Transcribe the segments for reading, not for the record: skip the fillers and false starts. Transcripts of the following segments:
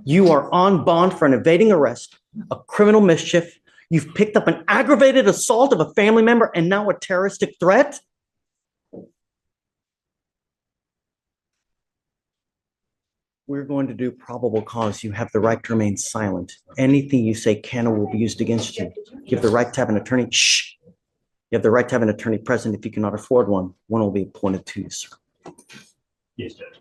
You are on bond for an evading arrest, a criminal mischief. You've picked up an aggravated assault of a family member and now a terroristic threat. We're going to do probable cause. You have the right to remain silent. Anything you say can or will be used against you. You have the right to have an attorney. Shh. You have the right to have an attorney present. If you cannot afford one, one will be appointed to you, sir. Yes, Judge.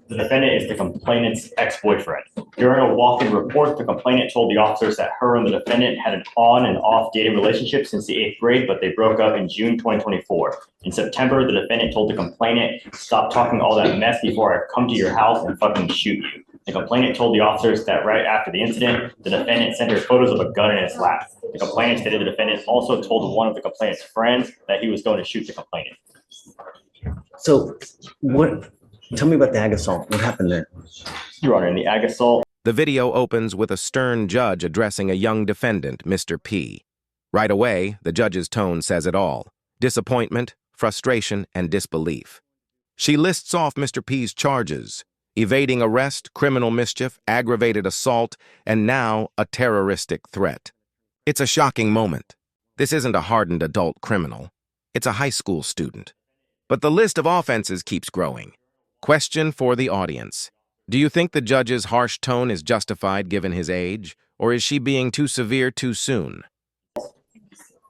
The defendant is the complainant's ex-boyfriend. During a walk-in report, the complainant told the officers that her and the defendant had an on and off dating relationship since the 8th grade, but they broke up in June 2024. In September, the defendant told the complainant, "Stop talking all that mess before I come to your house and fucking shoot you." The complainant told the officers that right after the incident, the defendant sent her photos of a gun in his lap. The complainant stated the defendant also told one of the complainant's friends that he was going to shoot the complainant. So tell me about the ag assault. What happened there? Your Honor, in the ag assault. The video opens with a stern judge addressing a young defendant, Mr. P. Right away, the judge's tone says it all: disappointment, frustration, and disbelief. She lists off Mr. P's charges: evading arrest, criminal mischief, aggravated assault, and now a terroristic threat. It's a shocking moment. This isn't a hardened adult criminal. It's a high school student. But the list of offenses keeps growing. Question for the audience. Do you think the judge's harsh tone is justified given his age, or is she being too severe too soon?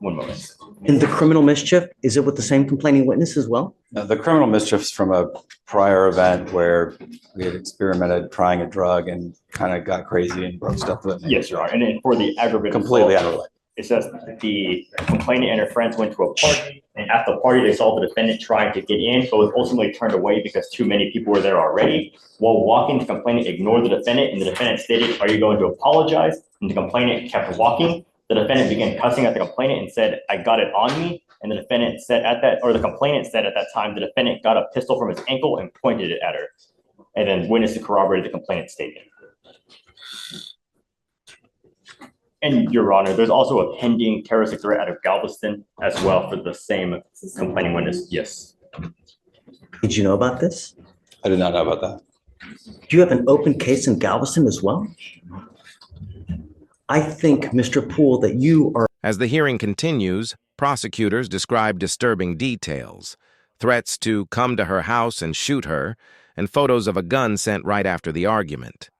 One moment. In the criminal mischief, is it with the same complaining witness as well? The criminal mischief's from a prior event where we had experimented trying a drug and kind of got crazy and broke stuff with it. Yes, Your Honor. And then for the aggravated Completely assault, unrelated. it says the complainant and her friends went to a party, and at the party, they saw the defendant trying to get in, but was ultimately turned away because too many people were there already. While walking, the complainant ignored the defendant, and the defendant stated, "Are you going to apologize?" And the complainant kept walking. The defendant began cussing at the complainant and said, "I got it on me." And the defendant said the complainant said at that time, the defendant got a pistol from his ankle and pointed it at her. And then witness corroborated the complainant's statement. And Your Honor, there's also a pending terroristic threat out of Galveston as well for the same complaining witness. Yes. Did you know about this? I did not know about that. Do you have an open case in Galveston as well? I think, Mr. Poole, that you are... As the hearing continues, prosecutors describe disturbing details: threats to come to her house and shoot her, and photos of a gun sent right after the argument.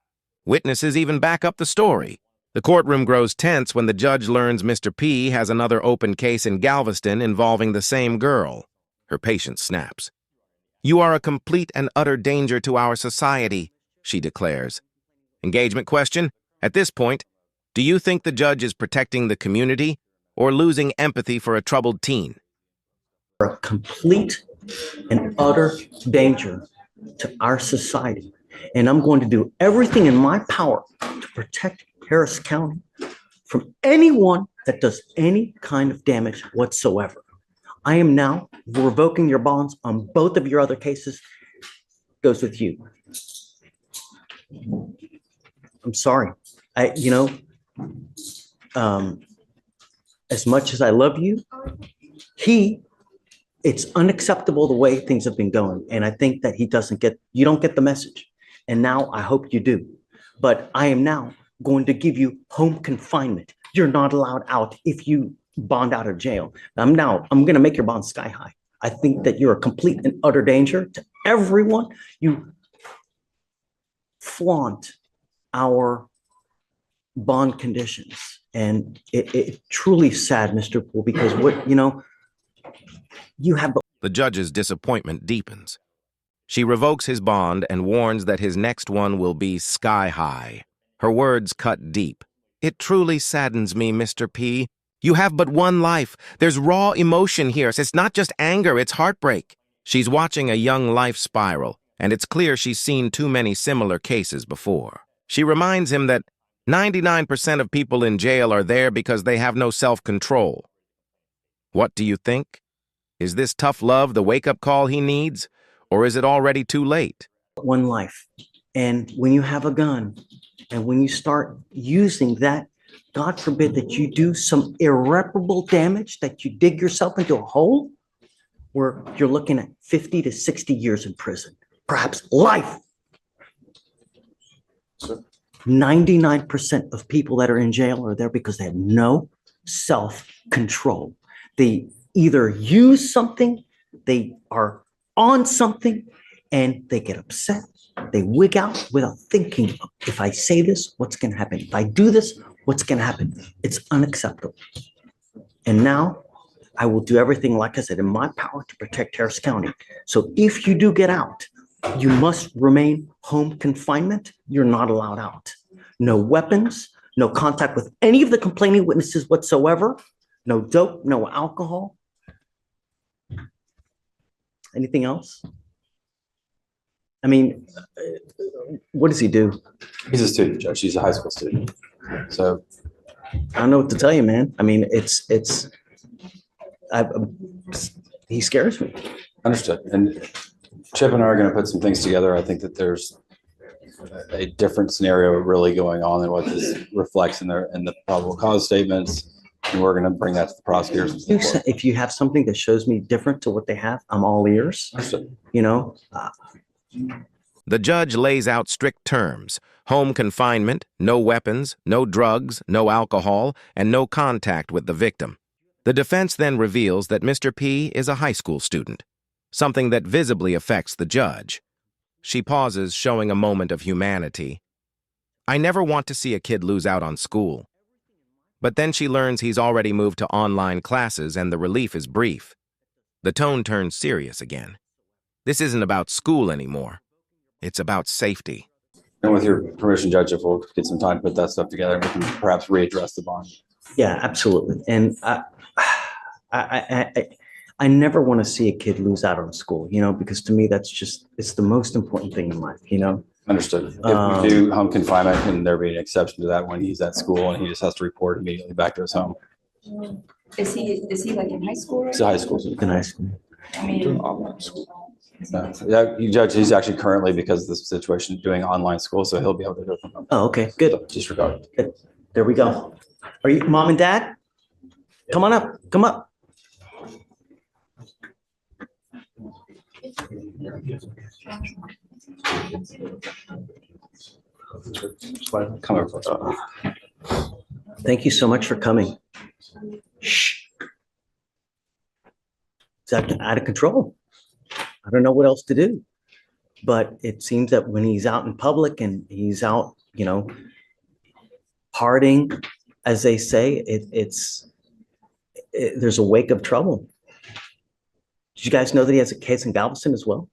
Witnesses even back up the story. The courtroom grows tense when the judge learns Mr. P has another open case in Galveston involving the same girl. Her patience snaps. "You are a complete and utter danger to our society," she declares. Engagement question: at this point, do you think the judge is protecting the community or losing empathy for a troubled teen? A complete and utter danger to our society. And I'm going to do everything in my power to protect Harris County from anyone that does any kind of damage whatsoever. I am now revoking your bonds on both of your other cases. Goes with you. I'm sorry. As much as I love you, it's unacceptable the way things have been going. And I think that you don't get the message. And now I hope you do. But I am now going to give you home confinement. You're not allowed out if you bond out of jail. I'm going to make your bond sky high. I think that you're a complete and utter danger to everyone. You flaunt our bond conditions. And it truly sad, Mr. Poole, because you have... The judge's disappointment deepens. She revokes his bond and warns that his next one will be sky high. Her words cut deep. "It truly saddens me, Mr. P. You have but one life. There's raw emotion here. It's not just anger, it's heartbreak." She's watching a young life spiral, and it's clear she's seen too many similar cases before. She reminds him that 99% of people in jail are there because they have no self-control. What do you think? Is this tough love the wake-up call he needs, or is it already too late? One life. And when you have a gun, and when you start using that, God forbid that you do some irreparable damage, that you dig yourself into a hole where you're looking at 50 to 60 years in prison, perhaps life. Sure. 99% of people that are in jail are there because they have no self-control. They either use something, they are on something, and they get upset. They wig out without thinking, if I say this, what's going to happen? If I do this, what's going to happen? It's unacceptable. And now I will do everything, like I said, in my power to protect Harris County. So if you do get out, you must remain home confinement. You're not allowed out. No weapons, no contact with any of the complaining witnesses whatsoever, no dope, no alcohol. Anything else? I mean, what does he do? He's a student, Judge. He's a high school student. So I don't know what to tell you, man. I mean, he scares me. understood. And Chip and I are going to put some things together. I think that there's a different scenario really going on than what this reflects in the probable cause statements. And we're going to bring that to the prosecutors. And so forth. If you have something that shows me different to what they have, I'm all ears. Understood. You know, The judge lays out strict terms: home confinement, no weapons, no drugs, no alcohol, and no contact with the victim. The defense then reveals that Mr. P is a high school student, something that visibly affects the judge. She pauses, showing a moment of humanity. I never want to see a kid lose out on school. But then she learns he's already moved to online classes and the relief is brief. The tone turns serious again. This isn't about school anymore. It's about safety. And with your permission, Judge, if we'll get some time to put that stuff together, we can perhaps readdress the bond. yeah, absolutely. And I never want to see a kid lose out on school, you know, because to me, it's the most important thing in life, you know? Understood. If we do home confinement, can there be an exception to that when he's at school and he just has to report immediately back to his home? Is he like in high school? He's a high school student. In high school. I mean, Yeah, Judge, he's actually currently, because of this situation, doing online school, so he'll be able to do it from home. Oh, okay, good. So disregard. There we go. Are you mom and dad? Come on up, come up. Come over. Thank you so much for coming. Shh. It's out of control. I don't know what else to do. But it seems that when he's out in public and he's out, you know, partying, as they say, there's a wake of trouble. Did you guys know that he has a case in Galveston as well?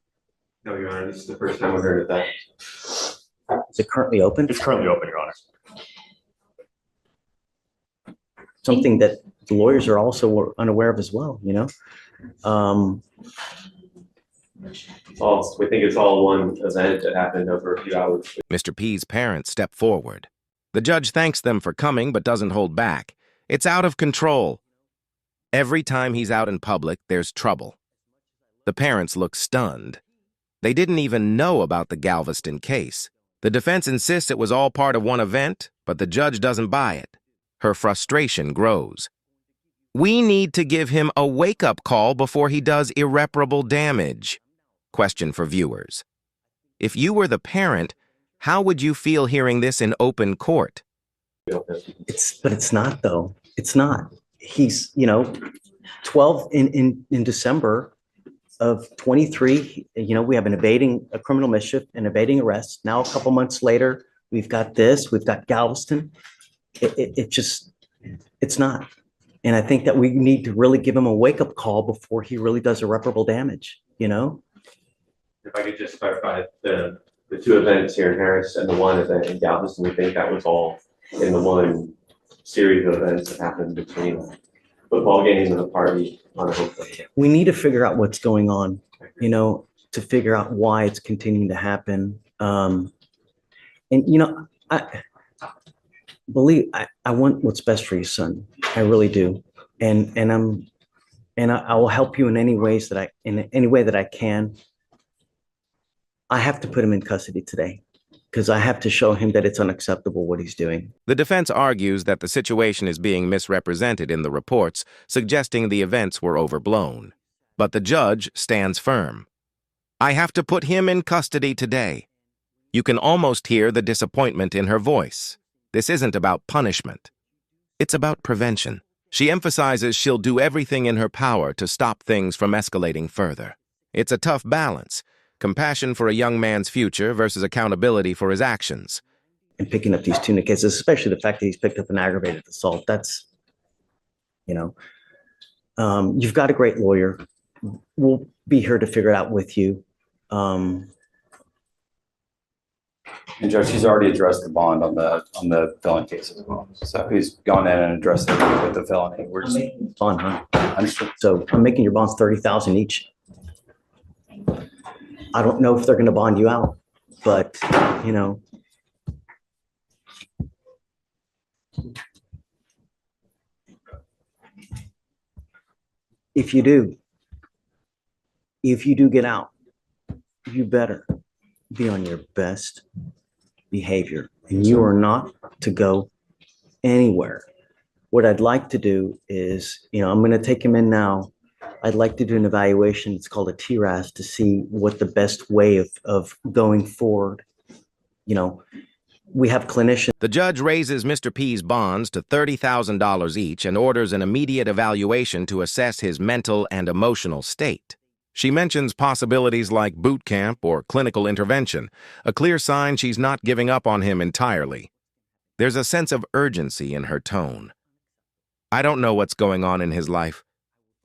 No, Your Honor, this is the first time I've heard of that. Is it currently open? It's currently open, Your Honor. Something that the lawyers are also unaware of as well, you know? We think it's all one event that happened over a few hours. Mr. P's parents step forward. The judge thanks them for coming but doesn't hold back. It's out of control. Every time he's out in public, there's trouble. The parents look stunned. They didn't even know about the Galveston case. The defense insists it was all part of one event, but the judge doesn't buy it. Her frustration grows. We need to give him a wake-up call before he does irreparable damage. Question for viewers. If you were the parent, how would you feel hearing this in open court? But it's not, though. It's not. He's, you know, 12 in December of 23, you know, we have a criminal mischief, an evading arrest. Now, a couple months later, we've got Galveston. It's not. And I think that we need to really give him a wake-up call before he really does irreparable damage, you know? If I could just clarify the two events here in Harris and the one event in Galveston, we think that was all in the one series of events that happened between a football game and a party on a hotel. We need to figure out what's going on, you know, to figure out why it's continuing to happen. And, you know, I want what's best for your son. I really do. And I will help you in any way that I can. I have to put him in custody today because I have to show him that it's unacceptable what he's doing. The defense argues that the situation is being misrepresented in the reports, suggesting the events were overblown. But the judge stands firm. I have to put him in custody today. You can almost hear the disappointment in her voice. This isn't about punishment. It's about prevention. She emphasizes she'll do everything in her power to stop things from escalating further. It's a tough balance, compassion for a young man's future versus accountability for his actions. And picking up these two new cases, especially the fact that he's picked up an aggravated assault, that's, you've got a great lawyer. We'll be here to figure it out with you. And Judge, he's already addressed the bond on the felon case as well. So he's gone in and addressed it with the felony. We're just Fun, huh? understood. So I'm making your bonds 30,000 each. I don't know if they're going to bond you out, but if you do get out, you better be on your best behavior, and you are not to go anywhere. What I'd like to do is, I'm going to take him in now. I'd like to do an evaluation. It's called a TRAS to see what the best way of going forward. We have clinicians. The judge raises Mr. P's bonds to $30,000 each and orders an immediate evaluation to assess his mental and emotional state. She mentions possibilities like boot camp or clinical intervention, a clear sign she's not giving up on him entirely. There's a sense of urgency in her tone. I don't know what's going on in his life.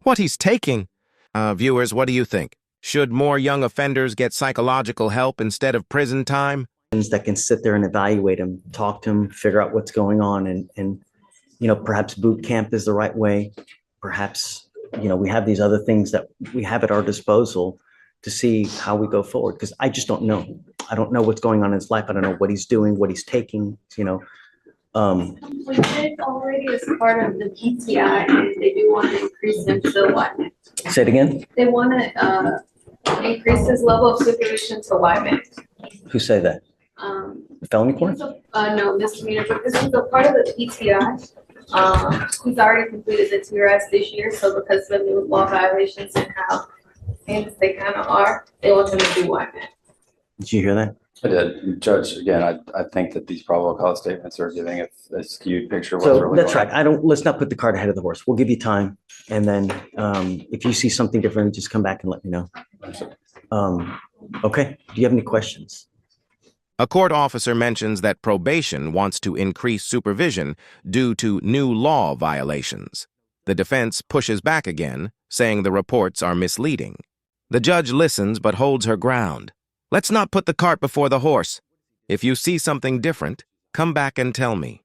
What he's taking? Viewers, what do you think? Should more young offenders get psychological help instead of prison time? That can sit there and evaluate him, talk to him, figure out what's going on, and perhaps boot camp is the right way. Perhaps we have these other things that we have at our disposal to see how we go forward, because I just don't know. I don't know what's going on in his life. I don't know what he's doing, what he's taking. We did already as part of the PTI, and they do want to increase him to what? Say it again. They want to increase his level of supervision to YMAX. Who say that? Felony court? No, misdemeanor, because he's a part of the PTI. He's already completed the TRS this year, so because of the new law violations and how famous they kind of are, they want him to do YMAX. Did you hear that? I did. Judge, again, I think that these probable cause statements are giving a skewed picture of what's So really that's going right. Let's not put the cart ahead of the horse. We'll give you time. And then if you see something different, just come back and let me know. Okay. Do you have any questions? A court officer mentions that probation wants to increase supervision due to new law violations. The defense pushes back again, saying the reports are misleading. The judge listens but holds her ground. Let's not put the cart before the horse. If you see something different, come back and tell me.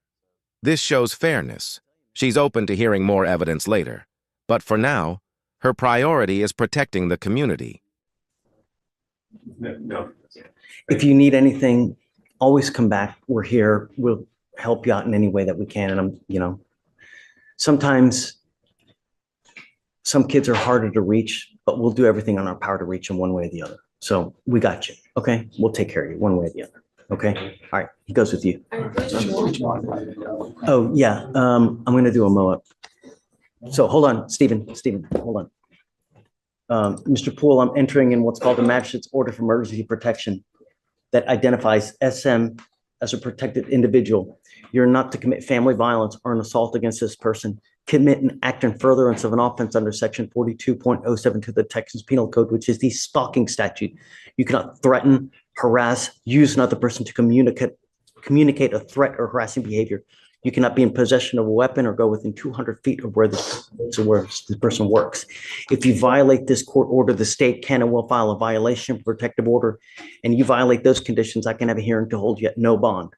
This shows fairness. She's open to hearing more evidence later. But for now, her priority is protecting the community. No. If you need anything, always come back. We're here. We'll help you out in any way that we can. And sometimes some kids are harder to reach, but we'll do everything on our power to reach them one way or the other. So we got you. Okay. We'll take care of you one way or the other. Okay. All right. He goes with you. Oh yeah. I'm going to do a mow-up. So hold on, Stephen, hold on. Mr. Poole, I'm entering in what's called the magistrate's order for emergency protection that identifies SM as a protected individual. You're not to commit family violence or an assault against this person, commit an act in furtherance of an offense under section 42.072 of the Texas Penal Code, which is the stalking statute. You cannot threaten, harass, use another person to communicate a threat or harassing behavior. You cannot be in possession of a weapon or go within 200 feet of where the person works. If you violate this court order, the state can and will file a violation of protective order, and you violate those conditions, I can have a hearing to hold you at no bond.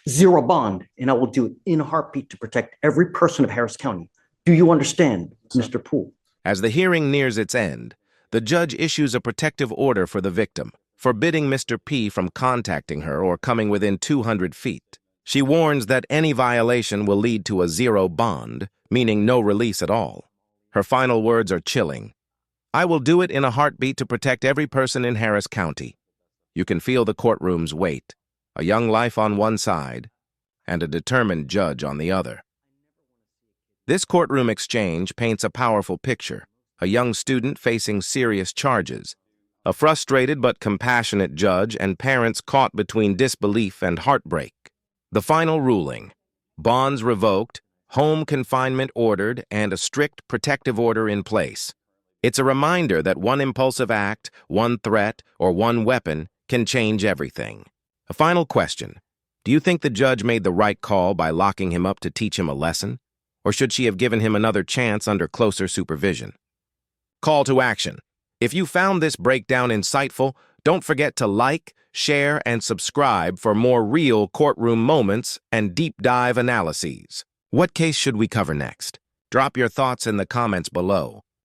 Zero bond, and I will do it in a heartbeat to protect every person of Harris County. Do you understand, Mr. Poole? As the hearing nears its end, the judge issues a protective order for the victim, forbidding Mr. P from contacting her or coming within 200 feet. She warns that any violation will lead to a zero bond, meaning no release at all. Her final words are chilling. I will do it in a heartbeat to protect every person in Harris County. You can feel the courtroom's weight, a young life on one side and a determined judge on the other. This courtroom exchange paints a powerful picture, a young student facing serious charges. A frustrated but compassionate judge and parents caught between disbelief and heartbreak. The final ruling: bonds revoked, home confinement ordered, and a strict protective order in place. It's a reminder that one impulsive act, one threat, or one weapon can change everything. A final question: do you think the judge made the right call by locking him up to teach him a lesson? Or should she have given him another chance under closer supervision? Call to action. If you found this breakdown insightful, don't forget to like, share, and subscribe for more real courtroom moments and deep dive analyses. What case should we cover next? Drop your thoughts in the comments below.